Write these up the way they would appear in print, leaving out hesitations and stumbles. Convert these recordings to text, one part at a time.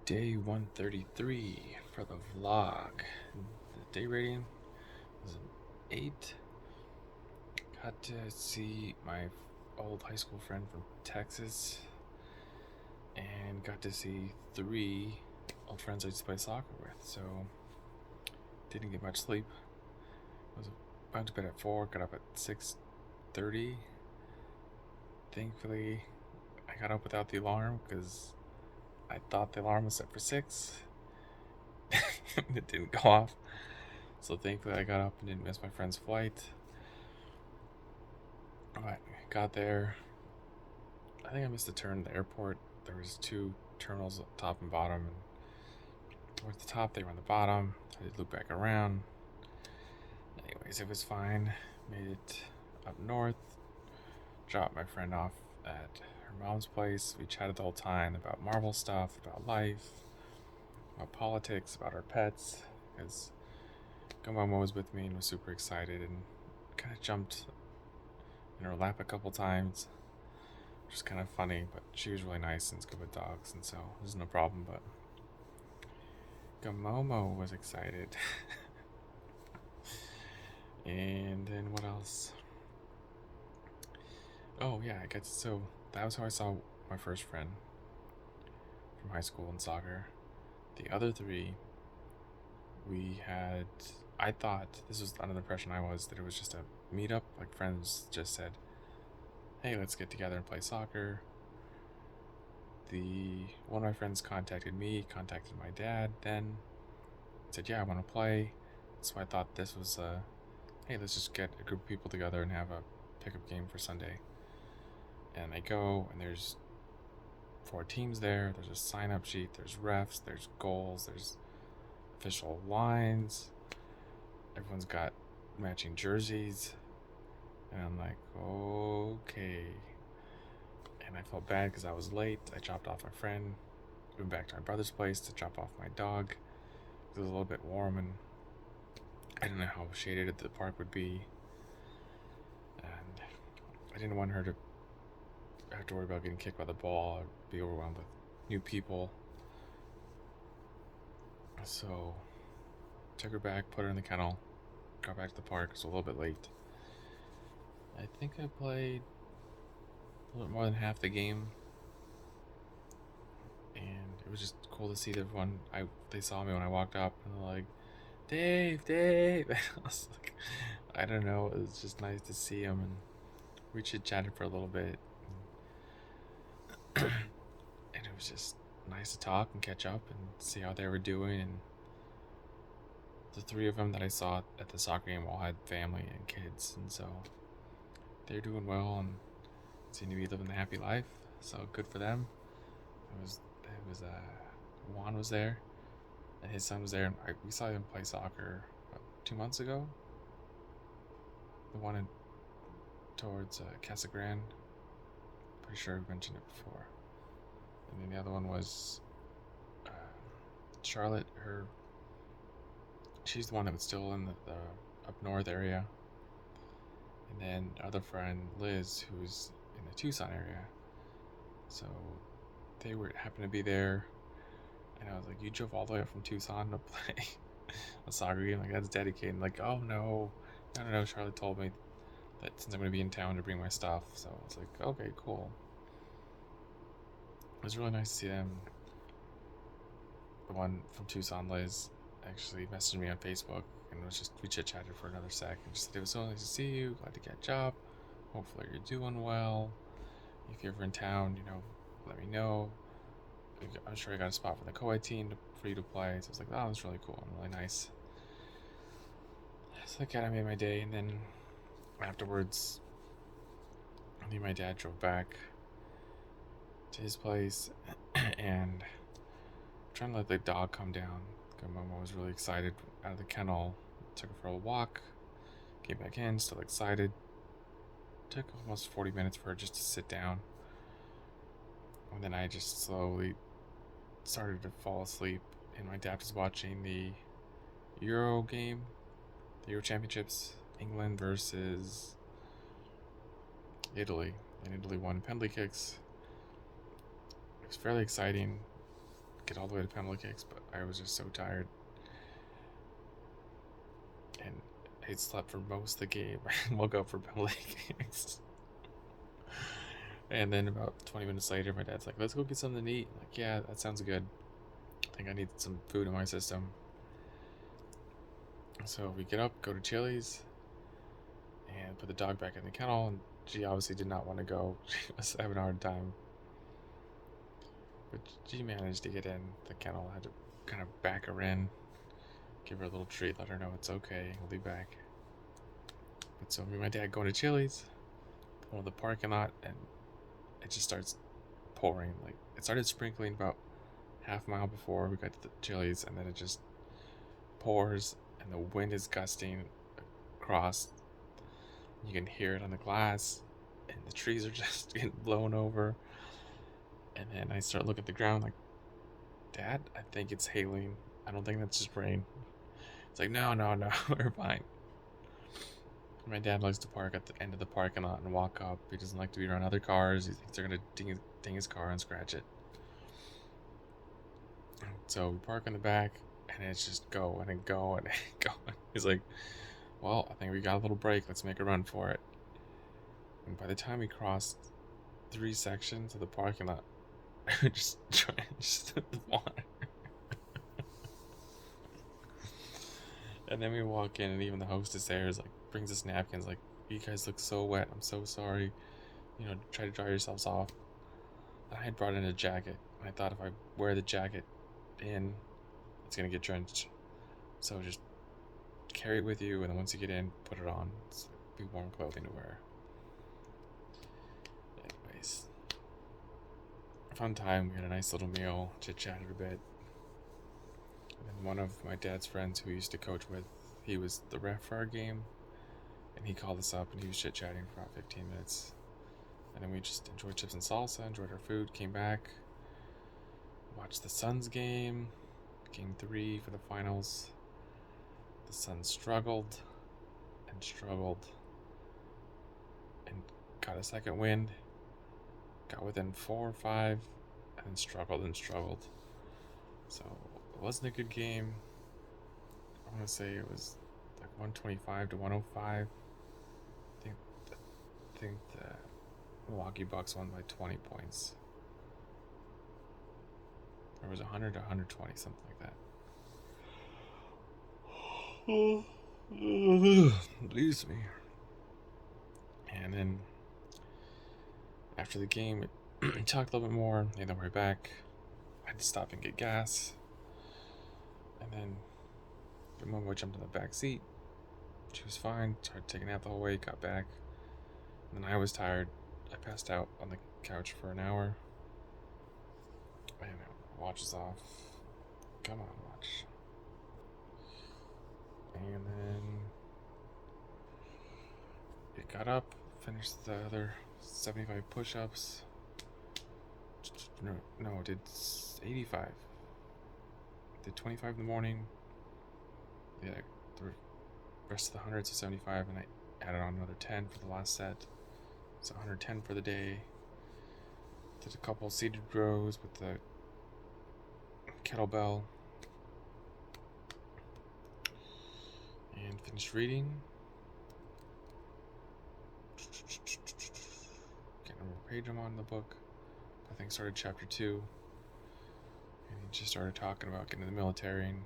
Day 133 for the vlog. The day rating was an 8. Got to see my old high school friend from Texas and got to see 3 old friends I used to play soccer with. So didn't get much sleep. Went to bed at 4, got up at 6:30. Thankfully, I got up without the alarm because I thought the alarm was set for 6. It didn't go off. So thankfully I got up and didn't miss my friend's flight. I got there. I think I missed a turn at the airport. There was 2 terminals, top and bottom. And we're at the top, they were on the bottom. I had to loop back around. Anyways, it was fine. Made it up north. Dropped my friend off at her mom's place. We chatted the whole time about Marvel stuff, about life, about politics, about our pets. Because Mama was with me and was super excited and kind of jumped in her lap a couple times, which is kind of funny, but she was really nice and is good with dogs, and so there's no problem. But Gamomo was excited. And then what else? Oh yeah, so that was how I saw my first friend from high school in soccer. The other 3, I thought, this was another impression I was, that it was just a meetup, like friends just said, hey, let's get together and play soccer. One of my friends contacted my dad then, said, yeah, I want to play. So I thought this was hey, let's just get a group of people together and have a pickup game for Sunday. And I go, and there's 4 teams there. There's a sign-up sheet, there's refs, there's goals, there's official lines. Everyone's got matching jerseys. And I'm like, okay. And I felt bad because I was late. I dropped off my friend, went back to my brother's place to drop off my dog. It was a little bit warm, and I didn't know how shaded the park would be. And I didn't want her to have to worry about getting kicked by the ball or be overwhelmed with new people. So took her back, put her in the kennel, got back to the park. It was a little bit late. I think I played a little bit more than half the game, and it was just cool to see everyone. They saw me when I walked up, and they're like, Dave. I was like, I don't know. It was just nice to see them, and we chit-chatted for a little bit, and it was just nice to talk and catch up and see how they were doing. And the 3 of them that I saw at the soccer game all had family and kids, and so they're doing well and seem to be living a happy life. So good for them. Juan was there, and his son was there. And we saw him play soccer 2 months ago. The one towards Casa Grande. Pretty sure we mentioned it before. And then the other one was Charlotte. She's the one that was still in the up north area. And then our other friend Liz, who's in the Tucson area. So they happened to be there, and I was like, you drove all the way up from Tucson to play a soccer game? Like, that's dedicated. Like, oh no. Charlotte told me that since I'm going to be in town to bring my stuff. So I was like, okay, cool. It was really nice to see them. The one from Tucson, Liz, actually messaged me on Facebook, and we chit-chatted for another sec, and just said, it was so nice to see you, glad to catch up, hopefully you're doing well. If you're ever in town, let me know. I'm sure I got a spot for the co-ed team for you to play. So I was like, oh, that's really cool and really nice. So I kind of made my day, and then afterwards, I think my dad drove back to his place and trying to let the dog come down. Mama was really excited out of the kennel. Took her for a walk, came back in, still excited. Took almost 40 minutes for her just to sit down. And then I just slowly started to fall asleep, and my dad was watching the Euro game, the Euro Championships, England versus Italy. And Italy won penalty kicks. It was fairly exciting. get all the way to Pamela Kicks, but I was just so tired. And I slept for most of the game. I woke up for Pamela Kicks. And then about 20 minutes later, my dad's like, let's go get something to eat. I'm like, yeah, that sounds good. I think I need some food in my system. So we get up, go to Chili's, and put the dog back in the kennel. And she obviously did not want to go. She was having a hard time. But she managed to get in the kennel. I had to kind of back her in, give her a little treat, let her know it's okay, we'll be back. But so me and my dad going to Chili's, going to the parking lot, and it just starts pouring. Like, it started sprinkling about half a mile before we got to the Chili's, and then it just pours, and the wind is gusting across. You can hear it on the glass, and the trees are just getting blown over. And then I start looking at the ground like, Dad, I think it's hailing. I don't think that's just rain. It's like, no, we're fine. My dad likes to park at the end of the parking lot and walk up. He doesn't like to be around other cars. He thinks they're going to ding his car and scratch it. So we park in the back, and it's just go and go and go. He's like, well, I think we got a little break. Let's make a run for it. And by the time we crossed 3 sections of the parking lot, just drenched in the water. And then we walk in, and even the hostess there is like, brings us napkins, like, you guys look so wet, I'm so sorry, try to dry yourselves off. And I had brought in a jacket, and I thought if I wear the jacket in, it's gonna get drenched, so just carry it with you, and then once you get in, put it on. It's be warm clothing to wear. Anyways, fun time. We had a nice little meal, chit-chatted a bit. And one of my dad's friends who he used to coach with, he was the ref for our game, and he called us up, and he was chit-chatting for about 15 minutes. And then we just enjoyed chips and salsa, enjoyed our food, came back, watched the Suns game, game 3 for the finals. The Suns struggled and got a second wind, got within 4 or 5, and then struggled. So it wasn't a good game. I want to say it was like 125 to 105. I think the Milwaukee Bucks won by 20 points. There was 100 to 120, something like that. Leaves me. And then after the game, we talked a little bit more. Made our way back. I had to stop and get gas. And then the moment I jumped in the back seat, she was fine. Tried to take a nap the whole way. Got back. And then I was tired. I passed out on the couch for an hour. And watch is off. Come on, watch. And then it got up, finished the other 75 push-ups. No, did 85. Did 25 in the morning. Yeah, the rest of the 100, so 75, and I added on another 10 for the last set. So 110 for the day. Did a couple seated rows with the kettlebell. And finished reading. Can't remember what page I'm on in the book. I think started chapter 2. And he just started talking about getting in the military. And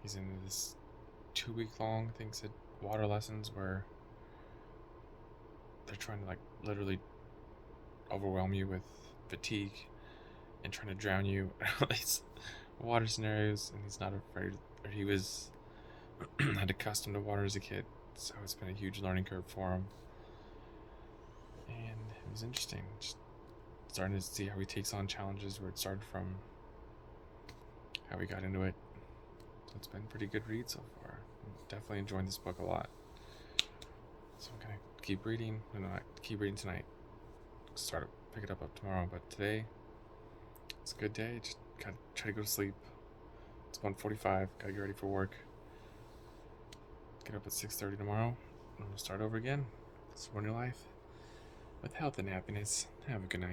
he's in this 2-week-long, I think, said water lessons where they're trying to like literally overwhelm you with fatigue and trying to drown you in these water scenarios, and he's not afraid, or he was had accustomed to water as a kid, so it's been a huge learning curve for him. And it was interesting, just starting to see how he takes on challenges, where it started from, how he got into it. So it's been a pretty good read so far. I'm definitely enjoying this book a lot. So I'm gonna keep reading. Keep reading tonight. Start to pick it up tomorrow. But today, it's a good day. Just gotta try to go to sleep. It's 1:45. Gotta get ready for work. Get up at 6:30 tomorrow. And we'll start over again. Run your life with health and happiness. Have a good night.